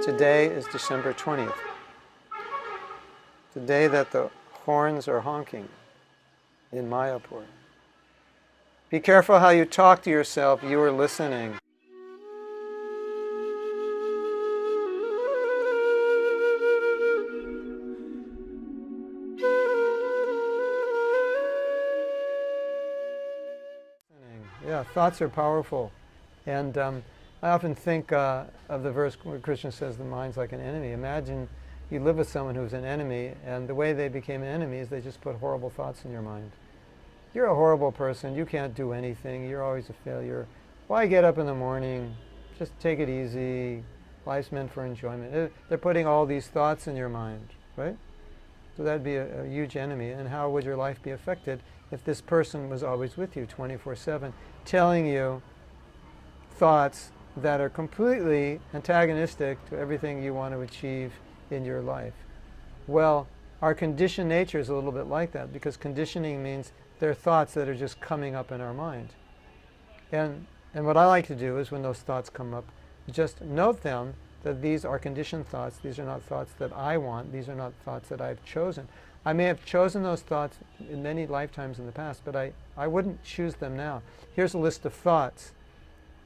Today is December 20th. The day that the horns are honking in Mayapur. Be careful how you talk to yourself. You are listening. Yeah, thoughts are powerful. And I often think of the verse where Krishna says the mind's like an enemy. Imagine you live with someone who's an enemy, and the way they became an enemy is they just put horrible thoughts in your mind. You're a horrible person. You can't do anything. You're always a failure. Why get up in the morning? Just take it easy. Life's meant for enjoyment. They're putting all these thoughts in your mind, right? So that'd be a huge enemy. And how would your life be affected if this person was always with you 24/7, telling you thoughts that are completely antagonistic to everything you want to achieve in your life? Well, our conditioned nature is a little bit like that, because conditioning means there are thoughts that are just coming up in our mind. And what I like to do is when those thoughts come up, just note them, that these are conditioned thoughts. These are not thoughts that I want. These are not thoughts that I've chosen. I may have chosen those thoughts in many lifetimes in the past, but I wouldn't choose them now. Here's a list of thoughts,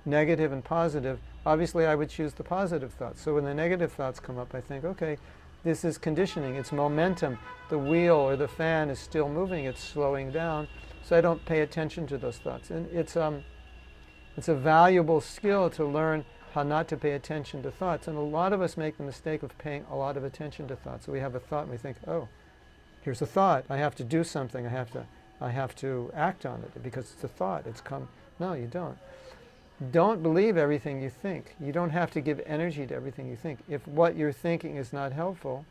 negative and positive. Obviously, I would choose the positive thoughts. So when the negative thoughts come up, I think, okay, this is conditioning. It's momentum. The wheel or the fan is still moving. It's slowing down. So I don't pay attention to those thoughts. And it's a valuable skill to learn how not to pay attention to thoughts. And a lot of us make the mistake of paying a lot of attention to thoughts. So we have a thought and we think, oh, here's a thought. I have to do something. I have to act on it because it's a thought. It's come. No, you don't. Don't believe everything you think. You don't have to give energy to everything you think. If what you're thinking is not helpful,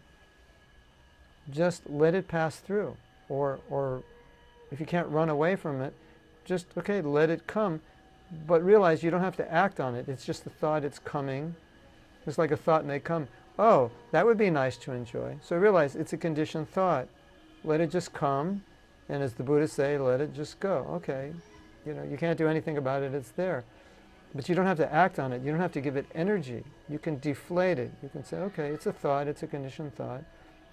just let it pass through. Or if you can't run away from it, just, okay, let it come. But realize you don't have to act on it. It's just a thought. It's coming. It's like a thought may come. Oh, that would be nice to enjoy. So realize it's a conditioned thought. Let it just come. And as the Buddhists say, let it just go. Okay, you can't do anything about it. It's there. But you don't have to act on it. You don't have to give it energy. You can deflate it. You can say, okay, it's a thought. It's a conditioned thought.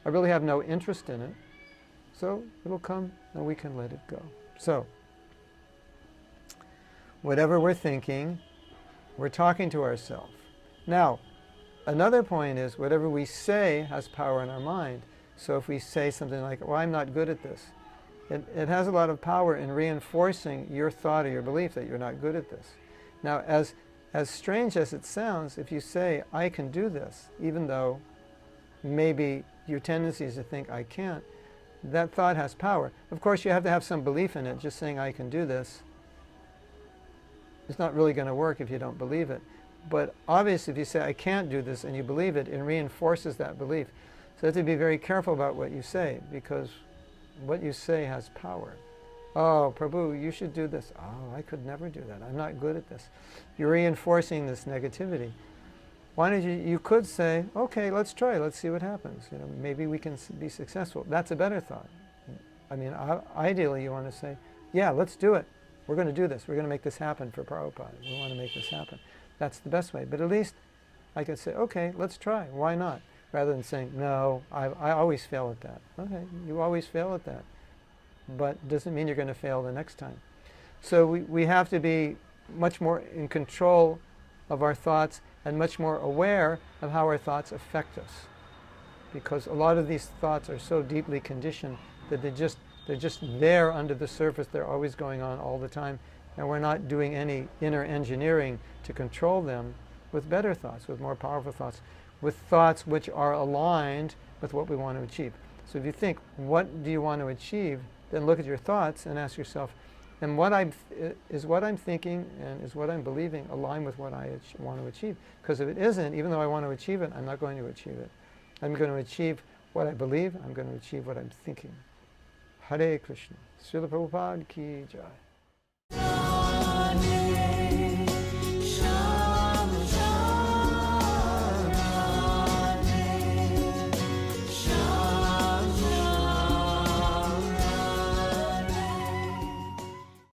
I really have no interest in it. So it'll come and we can let it go. So whatever we're thinking, we're talking to ourselves. Now, another point is whatever we say has power in our mind. So if we say something like, well, I'm not good at this, it has a lot of power in reinforcing your thought or your belief that you're not good at this. Now, as strange as it sounds, if you say, I can do this, even though maybe your tendency is to think, I can't, that thought has power. Of course, you have to have some belief in it. Just saying, I can do this, it's not really going to work if you don't believe it. But obviously, if you say, I can't do this, and you believe it, it reinforces that belief. So you have to be very careful about what you say, because what you say has power. Oh, Prabhu, you should do this. Oh, I could never do that. I'm not good at this. You're reinforcing this negativity. Why don't you could say, okay, let's try. Let's see what happens. Maybe we can be successful. That's a better thought. I mean, ideally, you want to say, yeah, let's do it. We're going to do this. We're going to make this happen for Prabhupada. We want to make this happen. That's the best way. But at least I could say, okay, let's try. Why not? Rather than saying, no, I always fail at that. Okay, you always fail at that. But doesn't mean you're going to fail the next time. So we have to be much more in control of our thoughts and much more aware of how our thoughts affect us. Because a lot of these thoughts are so deeply conditioned that they're just there under the surface. They're always going on all the time. And we're not doing any inner engineering to control them with better thoughts, with more powerful thoughts, with thoughts which are aligned with what we want to achieve. So if you think, what do you want to achieve? Then look at your thoughts and ask yourself, is what I'm thinking and is what I'm believing aligned with what I want to achieve? Because if it isn't, even though I want to achieve it, I'm not going to achieve it. I'm going to achieve what I believe. I'm going to achieve what I'm thinking. Hare Krishna. Srila Prabhupada ki jai.